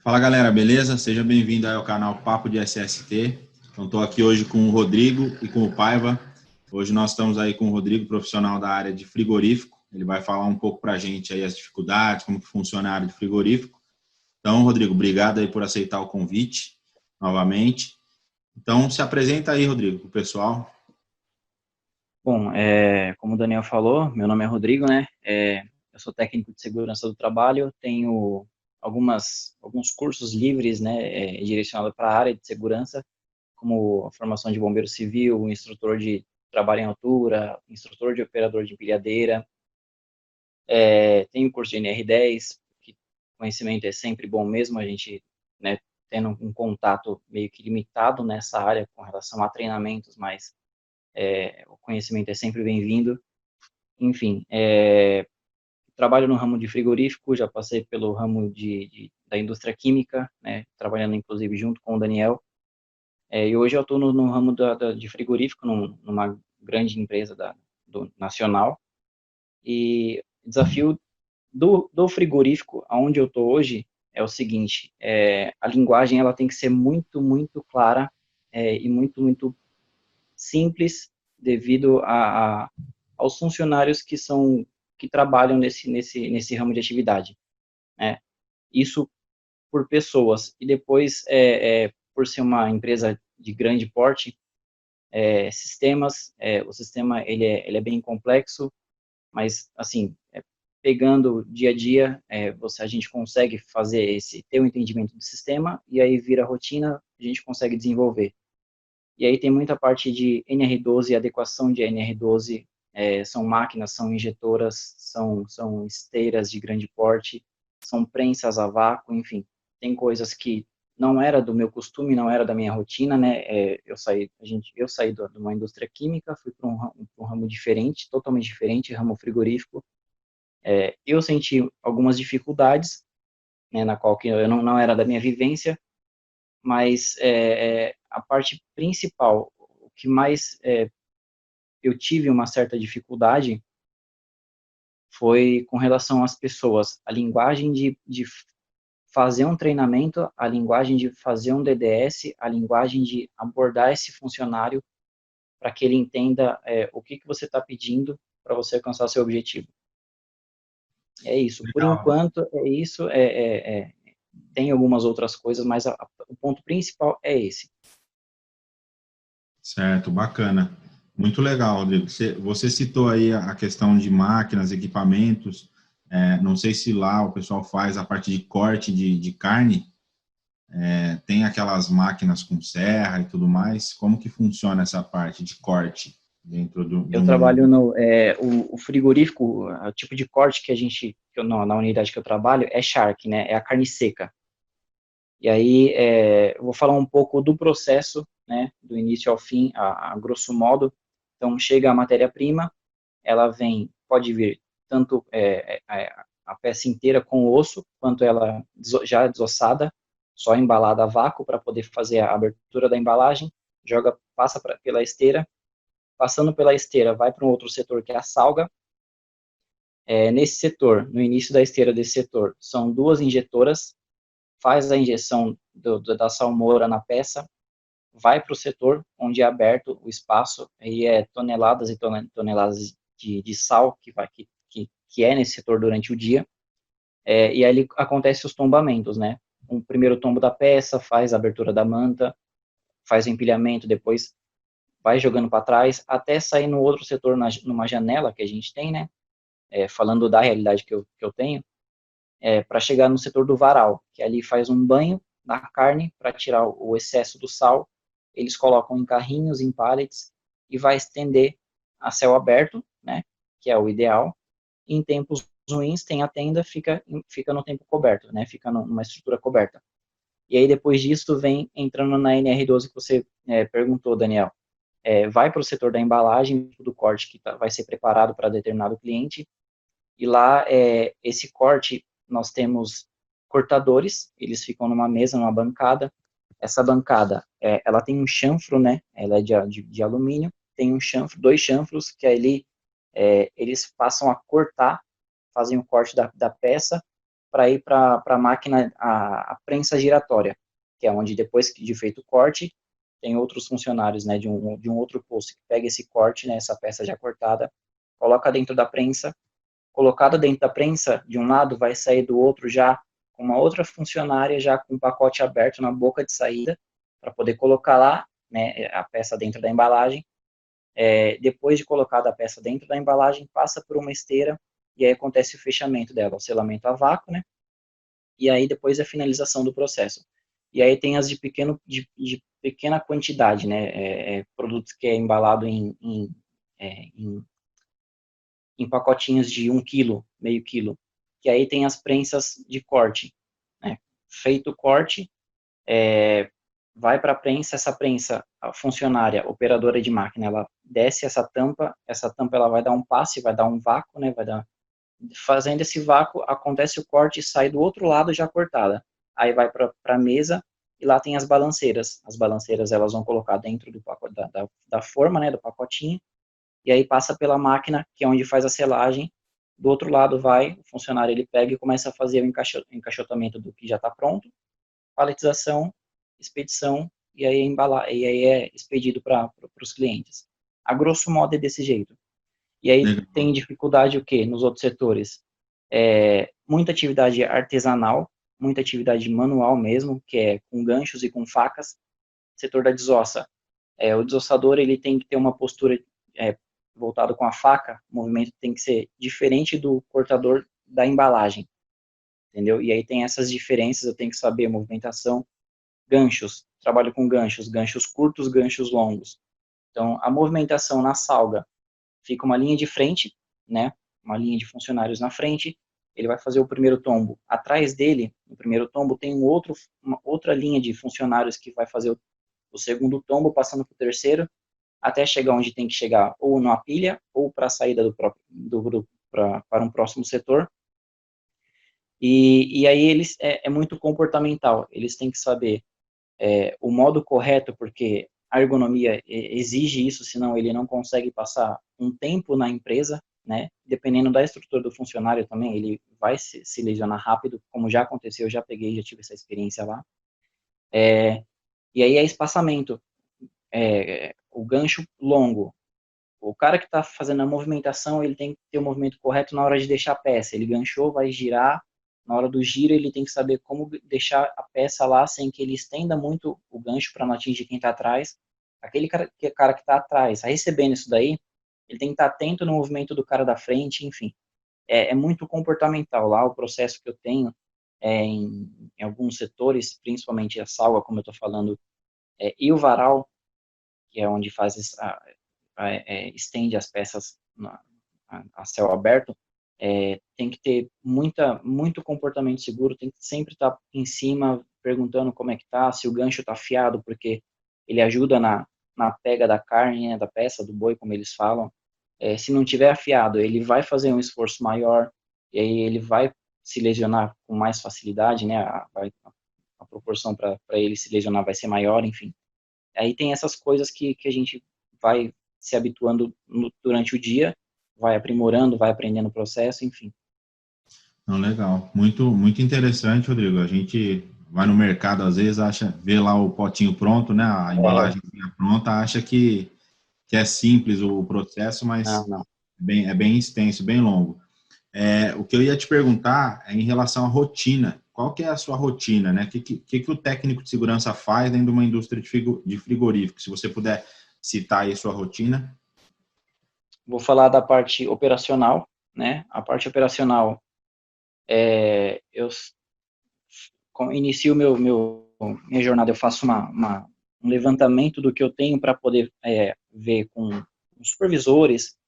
Fala galera, beleza? Seja bem-vindo ao canal Papo de SST. Então estou aqui hoje com o Rodrigo e com o Paiva. Hoje nós estamos aí com o Rodrigo, profissional da área de frigorífico. Ele vai falar um pouco para a gente aí as dificuldades, como que funciona a área de frigorífico. Então, Rodrigo, obrigado aí por aceitar o convite novamente. Então, se apresenta aí, Rodrigo, para o pessoal. Bom, como o Daniel falou, meu nome é Rodrigo, né? Eu sou técnico de segurança do trabalho, tenho alguns cursos livres, né, direcionados para a área de segurança, como a formação de bombeiro civil, instrutor de trabalho em altura, instrutor de operador de empilhadeira, tenho curso de NR10, que conhecimento é sempre bom mesmo, a gente, né, tendo um contato meio que limitado nessa área com relação a treinamentos, mas o conhecimento é sempre bem-vindo. Enfim, trabalho no ramo de frigorífico, já passei pelo ramo da indústria química, né, trabalhando inclusive junto com o Daniel, e hoje eu estou no ramo de frigorífico, numa grande empresa nacional, e o desafio do frigorífico, aonde eu estou hoje, é o seguinte, a linguagem ela tem que ser muito, muito clara e muito, muito simples devido aos funcionários que trabalham nesse ramo de atividade, né? Isso por pessoas e depois por ser uma empresa de grande porte, o sistema ele é bem complexo, mas assim pegando dia a dia, a gente consegue ter um entendimento do sistema e aí vira rotina, a gente consegue desenvolver. E aí tem muita parte de NR12, adequação de NR12, são máquinas, são injetoras, são esteiras de grande porte, são prensas a vácuo, enfim, tem coisas que não era do meu costume, não era da minha rotina, né? Eu saí de uma indústria química, fui para um ramo diferente, totalmente diferente, ramo frigorífico. Eu senti algumas dificuldades, né, na qual que eu não era da minha vivência, mas a parte principal, o que mais eu tive uma certa dificuldade foi com relação às pessoas, a linguagem de fazer um treinamento, a linguagem de fazer um DDS, a linguagem de abordar esse funcionário para que ele entenda o que você está pedindo para você alcançar seu objetivo. É isso. Por Legal. enquanto, é isso. Tem algumas outras coisas, mas o ponto principal é esse. Certo, bacana. Muito legal, Rodrigo. Você citou aí a questão de máquinas, equipamentos. Não sei se lá o pessoal faz a parte de corte de carne. Tem aquelas máquinas com serra e tudo mais. Como que funciona essa parte de corte dentro de Eu um... trabalho o frigorífico, o tipo de corte na unidade que eu trabalho é Shark, né? É a carne seca. E aí, eu vou falar um pouco do processo, né? Do início ao fim, a grosso modo. Então, chega a matéria-prima, ela pode vir tanto a peça inteira com o osso, quanto ela já desossada, só embalada a vácuo para poder fazer a abertura da embalagem, passa pela esteira, passando pela esteira, vai para um outro setor que é a salga. Nesse setor, no início da esteira desse setor, são duas injetoras, faz a injeção da salmoura na peça, vai para o setor onde é aberto o espaço, aí toneladas e toneladas de sal que é nesse setor durante o dia, e aí acontece os tombamentos, né? Um primeiro tombo da peça, faz a abertura da manta, faz o empilhamento, depois vai jogando para trás, até sair no outro setor, numa janela que a gente tem, né? Falando da realidade que eu tenho, para chegar no setor do varal, que ali faz um banho na carne para tirar o excesso do sal, eles colocam em carrinhos, em pallets, e vai estender a céu aberto, né? Que é o ideal. Em tempos ruins, tem a tenda, fica no tempo coberto, né? Fica numa estrutura coberta. E aí, depois disso, vem entrando na NR12 que você perguntou, Daniel. Vai para o setor da embalagem, do corte que vai ser preparado para determinado cliente, e lá, esse corte, nós temos cortadores, eles ficam numa mesa, numa bancada. Essa bancada, ela tem um chanfro, né? Ela é de alumínio, tem um chanfro, dois chanfros, que aí eles passam a cortar, fazem o corte da peça, para ir para a máquina, a prensa giratória, que é onde depois de feito o corte, tem outros funcionários, né, de um outro posto que pega esse corte, né, essa peça já cortada, coloca dentro da prensa, colocada dentro da prensa, de um lado vai sair do outro já com uma outra funcionária já com o pacote aberto na boca de saída, para poder colocar lá, né, a peça dentro da embalagem. Depois de colocada a peça dentro da embalagem, passa por uma esteira e aí acontece o fechamento dela, o selamento a vácuo, né, e aí depois a finalização do processo. E aí tem as de pequena quantidade, né, produtos que é embalado em pacotinhos de 1 quilo, meio quilo, que aí tem as prensas de corte, né? Feito o corte, vai para a prensa, a funcionária, operadora de máquina, ela desce essa tampa ela vai dar um passe, vai dar um vácuo, né? Fazendo esse vácuo, acontece o corte e sai do outro lado já cortada. Aí vai para a mesa e lá tem as balanceiras elas vão colocar dentro do pacote, da forma, né, do pacotinho, e aí passa pela máquina, que é onde faz a selagem. Do outro lado vai, o funcionário ele pega e começa a fazer o encaixotamento do que já está pronto, paletização, expedição, e aí, e aí é expedido para os clientes. A grosso modo é desse jeito. E aí Legal. tem dificuldade o quê? Nos outros setores? Muita atividade artesanal, muita atividade manual mesmo, que é com ganchos e com facas. Setor da desossa. O desossador ele tem que ter uma postura voltado com a faca, o movimento tem que ser diferente do cortador da embalagem, entendeu? E aí tem essas diferenças, eu tenho que saber a movimentação. Ganchos, trabalho com ganchos curtos, ganchos longos. Então, a movimentação na salga, fica uma linha de frente, né? Uma linha de funcionários na frente, ele vai fazer o primeiro tombo. Atrás dele, no primeiro tombo, tem uma outra linha de funcionários que vai fazer o segundo tombo, passando para o terceiro, até chegar onde tem que chegar, ou na pilha, ou para a saída do grupo para um próximo setor. E aí eles é muito comportamental, eles têm que saber o modo correto, porque a ergonomia exige isso, senão ele não consegue passar um tempo na empresa, né? Dependendo da estrutura do funcionário também, ele vai se lesionar rápido, como já aconteceu, já tive essa experiência lá. E aí é espaçamento, o gancho longo. O cara que está fazendo a movimentação, ele tem que ter o movimento correto na hora de deixar a peça. Ele ganchou, vai girar. Na hora do giro, ele tem que saber como deixar a peça lá sem que ele estenda muito o gancho para não atingir quem está atrás. Aquele cara que está atrás, tá recebendo isso daí, ele tem que estar atento no movimento do cara da frente, enfim. É muito comportamental lá o processo que eu tenho em alguns setores, principalmente a salga, como eu estou falando, e o varal, que é onde faz estende as peças a céu aberto, tem que ter muito comportamento seguro, tem que sempre estar em cima, perguntando como é que tá, se o gancho está afiado, porque ele ajuda na pega da carne, né, da peça, do boi, como eles falam. Se não tiver afiado, ele vai fazer um esforço maior, e aí ele vai se lesionar com mais facilidade, né, a proporção para ele se lesionar vai ser maior, enfim. Aí tem essas coisas que a gente vai se habituando durante o dia, vai aprimorando, vai aprendendo o processo, enfim. Não, legal. Muito, muito interessante, Rodrigo. A gente vai no mercado, às vezes, vê lá o potinho pronto, né? A embalagem pronta, acha que é simples o processo, mas Não. é bem extenso, bem longo. O que eu ia te perguntar é em relação à rotina. Qual que é a sua rotina, né? O que o técnico de segurança faz dentro de uma indústria de frigorífico? Se você puder citar aí a sua rotina. Vou falar da parte operacional, né? A parte operacional, eu inicio minha jornada, eu faço um levantamento do que eu tenho para poder ver com os supervisores,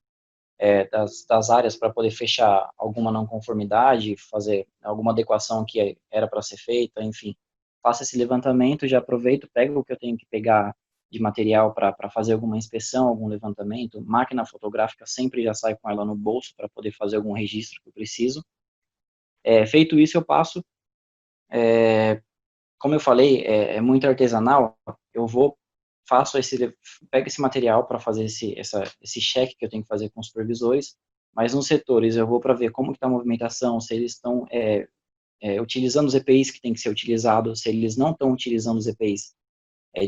das áreas para poder fechar alguma não conformidade, fazer alguma adequação que era para ser feita, enfim. Faço esse levantamento, já aproveito, pego o que eu tenho que pegar de material para fazer alguma inspeção, algum levantamento. Máquina fotográfica sempre já sai com ela no bolso para poder fazer algum registro que eu preciso. Feito isso, eu passo. Como eu falei, muito artesanal, eu pego esse material para fazer esse cheque que eu tenho que fazer com os supervisores, mas nos setores eu vou para ver como está a movimentação, se eles estão utilizando os EPIs que tem que ser utilizado, se eles não estão utilizando os EPIs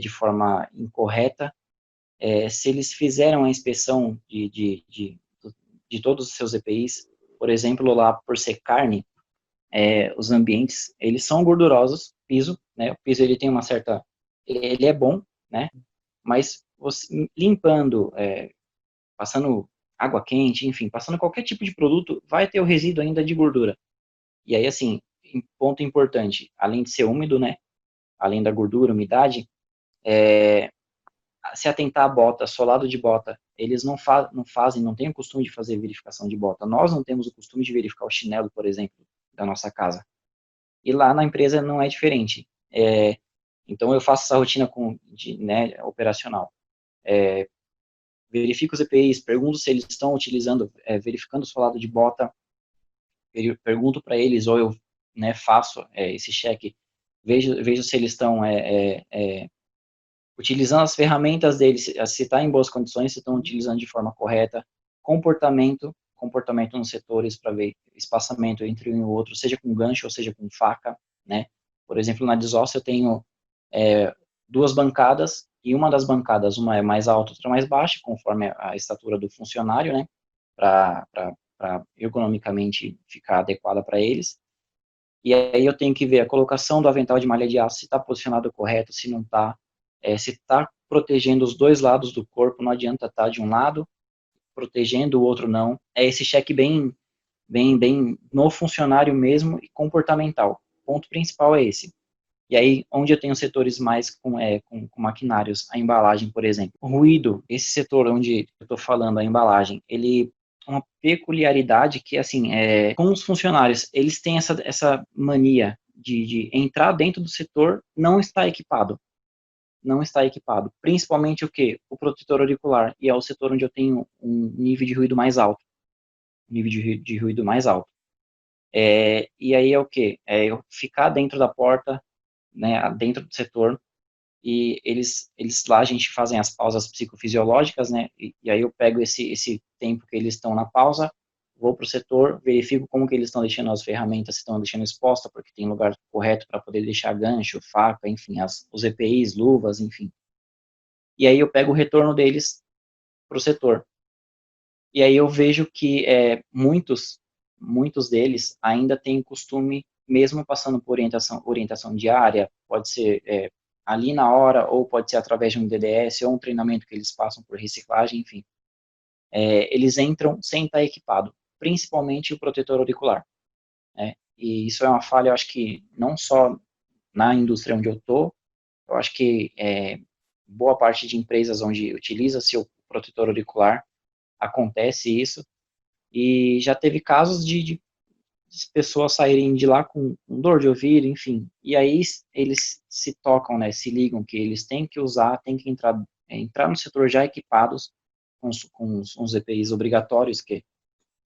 de forma incorreta, se eles fizeram a inspeção de todos os seus EPIs, por exemplo, lá por ser carne, os ambientes, eles são gordurosos, piso, né, o piso ele tem uma certa, ele é bom, né, mas você, limpando, passando água quente, enfim, passando qualquer tipo de produto, vai ter o resíduo ainda de gordura. E aí, assim, ponto importante, além de ser úmido, né, além da gordura, umidade, se atentar à bota, solado de bota, eles não fazem, não têm o costume de fazer verificação de bota. Nós não temos o costume de verificar o chinelo, por exemplo, da nossa casa. E lá na empresa não é diferente. Então eu faço essa rotina né, operacional. Verifico os EPIs, pergunto se eles estão utilizando, verificando o solado de bota, pergunto para eles, ou eu, né, faço esse cheque, vejo se eles estão utilizando as ferramentas deles, se está em boas condições, se estão utilizando de forma correta, comportamento nos setores para ver espaçamento entre um e o outro, seja com gancho ou seja com faca, né? Por exemplo, na desossa eu tenho duas bancadas, e uma das bancadas, uma é mais alta, outra mais baixa, conforme a estatura do funcionário, né? Para ergonomicamente ficar adequada para eles. E aí eu tenho que ver a colocação do avental de malha de aço, se está posicionado correto, se não está, se está protegendo os dois lados do corpo, não adianta estar de um lado, protegendo o outro não. É esse cheque bem no funcionário mesmo e comportamental. O ponto principal é esse. E aí, onde eu tenho setores mais com maquinários, a embalagem, por exemplo. O ruído, esse setor onde eu estou falando, a embalagem, ele uma peculiaridade que, assim, com os funcionários, eles têm essa mania de entrar dentro do setor, não está equipado. Não está equipado. Principalmente o quê? O protetor auricular. E é o setor onde eu tenho um nível de ruído mais alto. Nível de ruído mais alto. E aí é o quê? Eu ficar dentro da porta, né, dentro do setor, e eles lá a gente fazem as pausas psicofisiológicas, né, e aí eu pego esse tempo que eles estão na pausa, vou para o setor, verifico como que eles estão deixando as ferramentas, se estão deixando exposta, porque tem lugar correto para poder deixar gancho, faca, enfim, os EPIs, luvas, enfim. E aí eu pego o retorno deles para o setor. E aí eu vejo que muitos deles ainda têm costume, mesmo passando por orientação diária, pode ser ali na hora, ou pode ser através de um DDS, ou um treinamento que eles passam por reciclagem, enfim. Eles entram sem estar equipado, principalmente o protetor auricular. Né? E isso é uma falha, eu acho que não só na indústria onde eu estou, eu acho que boa parte de empresas onde utiliza-se o protetor auricular, acontece isso, e já teve casos de pessoas saírem de lá com dor de ouvido, enfim, e aí eles se tocam, né, se ligam que eles têm que usar, têm que entrar no setor já equipados com uns EPIs obrigatórios, que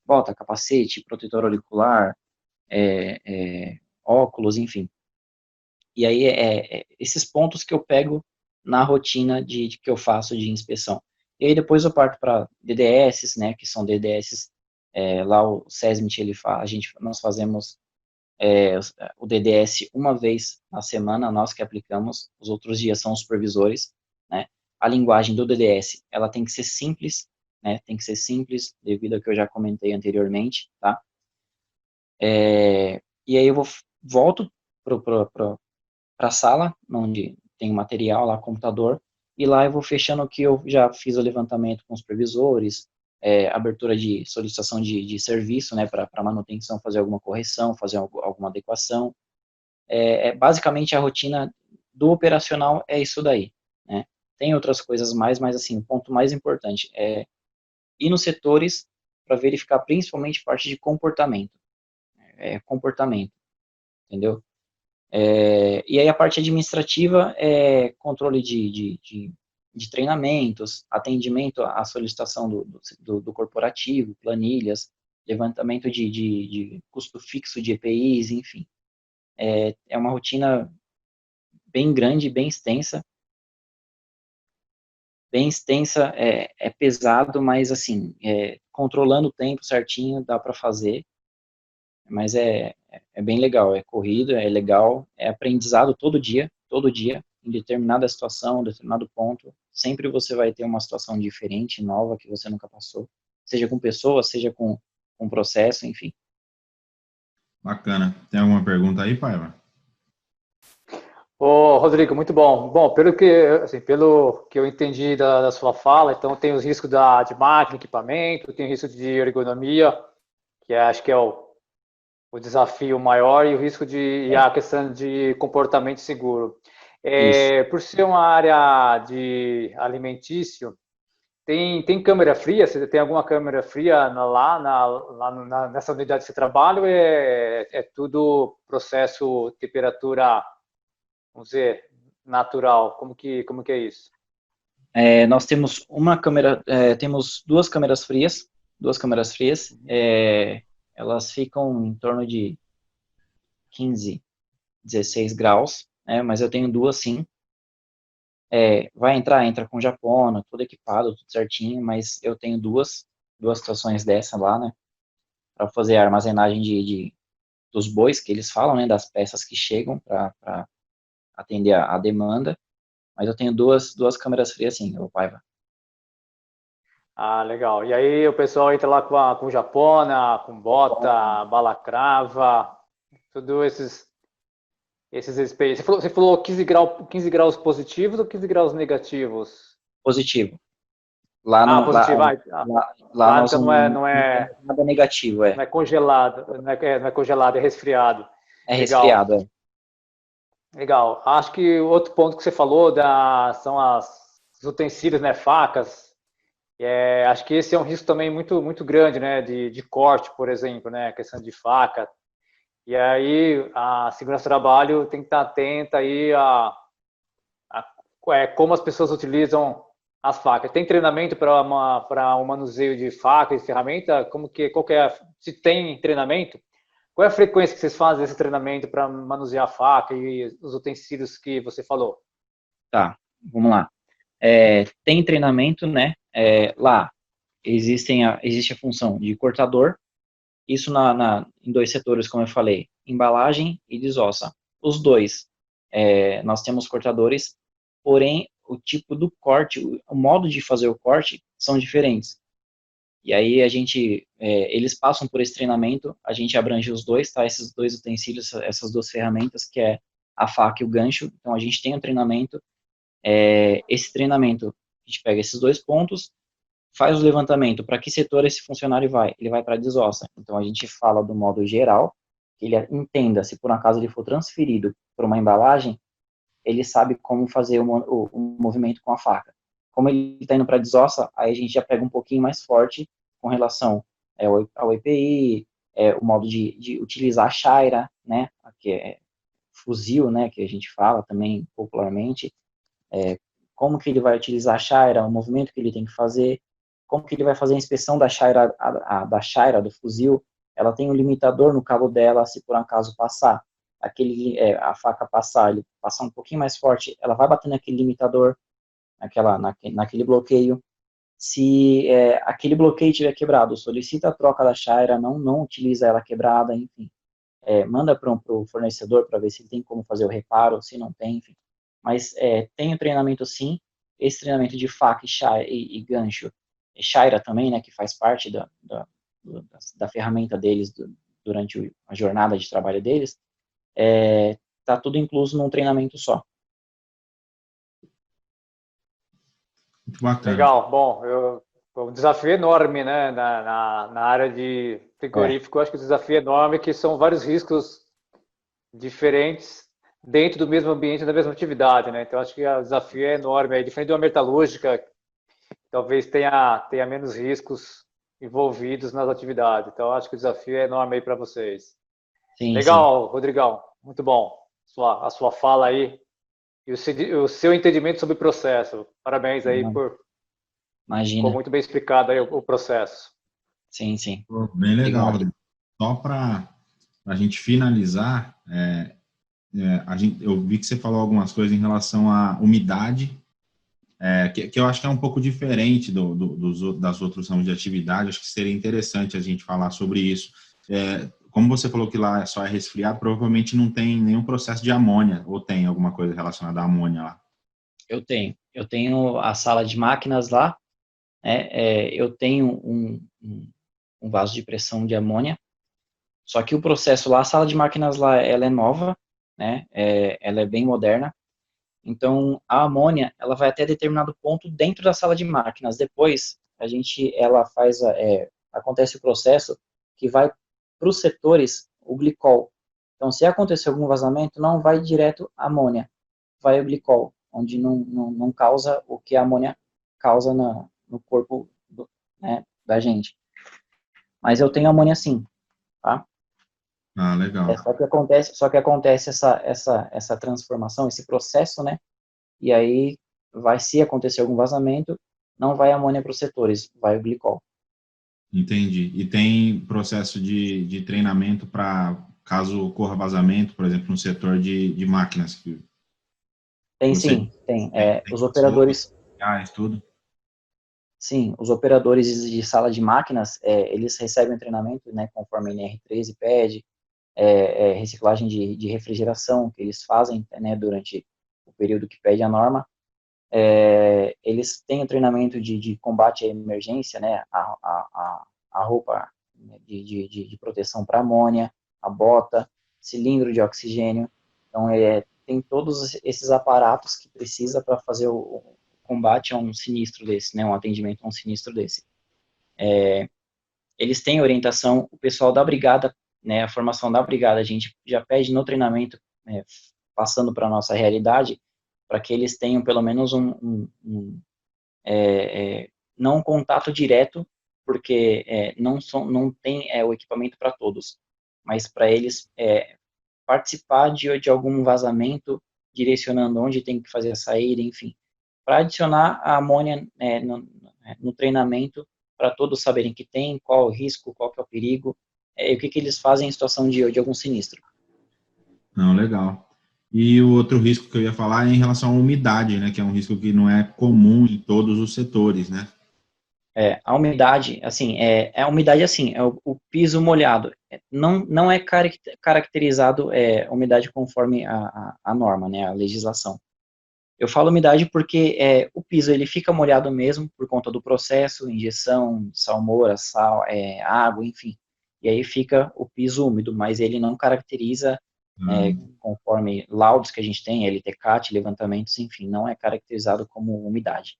bota capacete, protetor auricular, óculos, enfim. E aí esses pontos que eu pego na rotina de que eu faço de inspeção. E aí depois eu parto para DDS, né, que são DDS, lá o SESMIT, nós fazemos o DDS uma vez na semana, nós que aplicamos, os outros dias são os supervisores, né. A linguagem do DDS, ela tem que ser simples, né, tem que ser simples, devido ao que eu já comentei anteriormente, tá. E aí eu volto para a sala, onde tem o material lá, computador, e lá eu vou fechando o que eu já fiz o levantamento com os supervisores, abertura de solicitação de serviço, né, para manutenção, fazer alguma correção, fazer alguma adequação. Basicamente a rotina do operacional é isso daí, né. Tem outras coisas mais, mas assim, o ponto mais importante é ir nos setores para verificar principalmente parte de comportamento, comportamento, entendeu? E aí a parte administrativa é controle de treinamentos, atendimento à solicitação do corporativo, planilhas, levantamento de custo fixo de EPIs, enfim. É uma rotina bem grande, bem extensa, é pesado, mas assim, controlando o tempo certinho, dá para fazer. Mas é bem legal, é corrido, é legal, é aprendizado todo dia, em determinada situação, em determinado ponto, sempre você vai ter uma situação diferente, nova, que você nunca passou, seja com pessoas, seja com processo, enfim. Bacana. Tem alguma pergunta aí, Paiva? Ô, Rodrigo, muito bom. Bom, pelo que eu entendi da sua fala, então tem os riscos de máquina, equipamento, tem o risco de ergonomia, que acho que é o desafio maior, e o risco e a questão de comportamento seguro. Isso. Por ser uma área de alimentício, tem câmera fria? Você tem alguma câmera fria nessa unidade que você trabalha, ou é tudo processo, temperatura, vamos dizer, natural? Como que é isso? Nós temos temos duas câmeras frias, elas ficam em torno de 15, 16 graus, né, mas eu tenho duas sim. Entra com japona, tudo equipado, tudo certinho, mas eu tenho duas situações dessa lá, né, para fazer a armazenagem dos bois, que eles falam, né, das peças que chegam para atender a demanda, mas eu tenho duas câmeras frias sim, ô Paiva. Ah, legal. E aí o pessoal entra lá com japona, com bota, balacrava, tudo esses espelhos. Você falou 15 graus positivos ou 15 graus negativos? Positivo. Lá Ah, não, positivo. lá Lá nós então não tem nada negativo, não é congelado, não é congelado, é resfriado. é Legal, resfriado, é. legal. Acho que o outro ponto que você falou são os utensílios, né, facas. Acho que esse é um risco também muito, muito grande, né, de corte, por exemplo, né, a questão de faca. E aí a segurança do trabalho tem que estar atenta aí como as pessoas utilizam as facas. Tem treinamento para o manuseio de faca e ferramenta? Se tem treinamento, qual é a frequência que vocês fazem esse treinamento para manusear a faca e os utensílios que você falou? Tá, vamos lá. Tem treinamento, né? Lá existe a função de cortador, isso em dois setores, como eu falei, embalagem e desossa. Os dois, nós temos cortadores, porém, o tipo do corte, o modo de fazer o corte são diferentes. E aí eles passam por esse treinamento, a gente abrange os dois, tá? Esses dois utensílios, essas duas ferramentas, que é a faca e o gancho. Então, a gente tem um treinamento. Esse treinamento, a gente pega esses dois pontos, faz o levantamento, para que setor esse funcionário vai? Ele vai para a desossa. Então, a gente fala do modo geral, que ele entenda, se por um acaso ele for transferido para uma embalagem, ele sabe como fazer o movimento com a faca. Como ele está indo para a desossa, aí a gente já pega um pouquinho mais forte com relação ao EPI, o modo de utilizar a chaira, né, que é fuzil, né, que a gente fala também popularmente, como que ele vai utilizar a chaira, o movimento que ele tem que fazer, como que ele vai fazer a inspeção da chaira, da chaira, do fuzil. Ela tem um limitador no cabo dela, se por acaso passar a faca ele passar um pouquinho mais forte, ela vai bater naquele limitador, naquele bloqueio. Se aquele bloqueio tiver quebrado, solicita a troca da chaira, não utiliza ela quebrada, enfim. Manda para o fornecedor para ver se tem como fazer o reparo, se não tem, enfim. Mas tem o treinamento sim, esse treinamento de faca e gancho, e chaira também, né, que faz parte da ferramenta deles durante a jornada de trabalho deles, tá tudo incluso num treinamento só. Muito bacana. Legal, bom, um desafio enorme, né, na área de frigorífico. Eu acho que o desafio é enorme, que são vários riscos diferentes dentro do mesmo ambiente, da mesma atividade, né? Então acho que o desafio é enorme. É diferente de uma metalúrgica, talvez tenha menos riscos envolvidos nas atividades. Então acho que o desafio é enorme aí para vocês. Sim, sim. Legal, Rodrigão, muito bom a sua fala aí e o seu entendimento sobre o processo. Parabéns aí ficou Imagina. muito bem explicado aí o processo. Sim, sim. Bem legal, Obrigado. Rodrigo. Só para a gente finalizar, eu vi que você falou algumas coisas em relação à umidade, que eu acho que é um pouco diferente das outros ramos de atividade. Acho que seria interessante a gente falar sobre isso. como você falou que lá só é resfriado, provavelmente não tem nenhum processo de amônia, ou tem alguma coisa relacionada à amônia lá? Eu tenho a sala de máquinas lá, né? Eu tenho um vaso de pressão de amônia, só que o processo lá, a sala de máquinas lá, ela é nova, né? Ela é bem moderna. Então, a amônia, ela vai até determinado ponto dentro da sala de máquinas. Depois, ela acontece o processo que vai para os setores o glicol. Então, se acontecer algum vazamento, não vai direto a amônia, vai o glicol, onde não causa o que a amônia causa no corpo né, da gente. Mas eu tenho amônia sim, tá? Ah, legal. Só que acontece essa transformação, esse processo, né? E aí, se acontecer algum vazamento, não vai amônia para os setores, vai o glicol. Entendi. E tem processo de treinamento para caso ocorra vazamento, por exemplo, no setor de máquinas? Que Tem você sim, tem. tem Os pessoas, operadores, tudo? sim, os operadores de sala de máquinas, eles recebem treinamento, né, conforme a NR13 pede, reciclagem de refrigeração que eles fazem, né, durante o período que pede a norma. Eles têm o treinamento de combate à emergência, né, a roupa né, de proteção para amônia, a bota, cilindro de oxigênio. Então, tem todos esses aparatos que precisa para fazer o combate a um sinistro desse, né, um atendimento a um sinistro desse. Eles têm orientação, o pessoal da brigada, né, a formação da brigada, a gente já pede no treinamento, passando para a nossa realidade, para que eles tenham pelo menos não um contato direto, porque não tem o equipamento para todos, mas para eles participar de algum vazamento, direcionando onde tem que fazer a saída, enfim, para adicionar a amônia no treinamento, para todos saberem que tem, qual o risco, qual que é o perigo, e o que eles fazem em situação de algum sinistro. Não, legal. E o outro risco que eu ia falar é em relação à umidade, né? Que é um risco que não é comum em todos os setores, né? A umidade, assim, a umidade, assim, é o piso molhado. Não é caracterizado umidade conforme a norma, né, a legislação. Eu falo umidade porque o piso ele fica molhado mesmo por conta do processo, injeção, salmoura, sal, água, enfim. E aí fica o piso úmido, mas ele não caracteriza conforme laudos que a gente tem, LTCAT, levantamentos, enfim, não é caracterizado como umidade.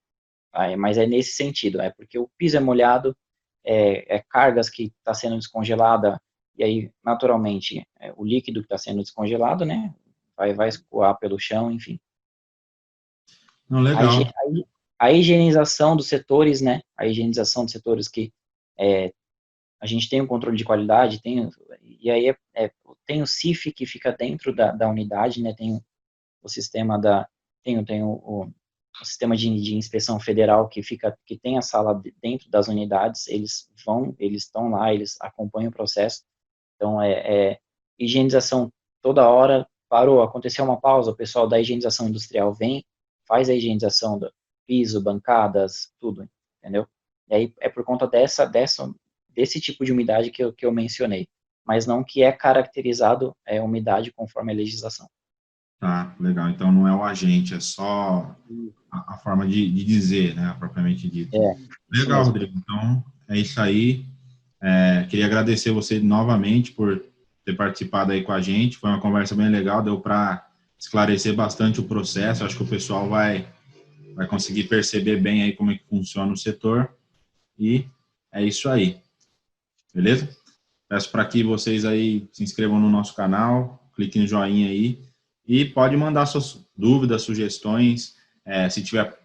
Mas é nesse sentido, porque o piso é molhado, cargas que está sendo descongelada, e aí, naturalmente, o líquido que está sendo descongelado, né, vai escoar pelo chão, enfim. Não, legal. A higienização dos setores, né, a higienização dos setores que a gente tem um controle de qualidade, e aí tem o CIF que fica dentro da unidade, né, tem o sistema o sistema de inspeção federal que tem a sala dentro das unidades, eles estão lá, eles acompanham o processo, então higienização toda hora, parou, aconteceu uma pausa, o pessoal da higienização industrial vem, faz a higienização do piso, bancadas, tudo, entendeu? E aí é por conta desse tipo de umidade que eu mencionei, mas não que é caracterizado umidade conforme a legislação. Tá, legal. Então não é o agente, é só a forma de dizer, né, propriamente dito. Legal, Rodrigo. Então é isso aí. Queria agradecer você novamente por ter participado aí com a gente. Foi uma conversa bem legal, deu para esclarecer bastante o processo. Acho que o pessoal vai conseguir perceber bem aí como é que funciona o setor. E é isso aí. Beleza? Peço para que vocês aí se inscrevam no nosso canal, cliquem no joinha aí e pode mandar suas dúvidas, sugestões, se tiver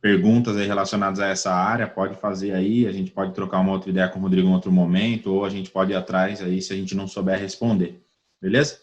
perguntas aí relacionadas a essa área, pode fazer aí, a gente pode trocar uma outra ideia com o Rodrigo em outro momento, ou a gente pode ir atrás aí se a gente não souber responder. Beleza?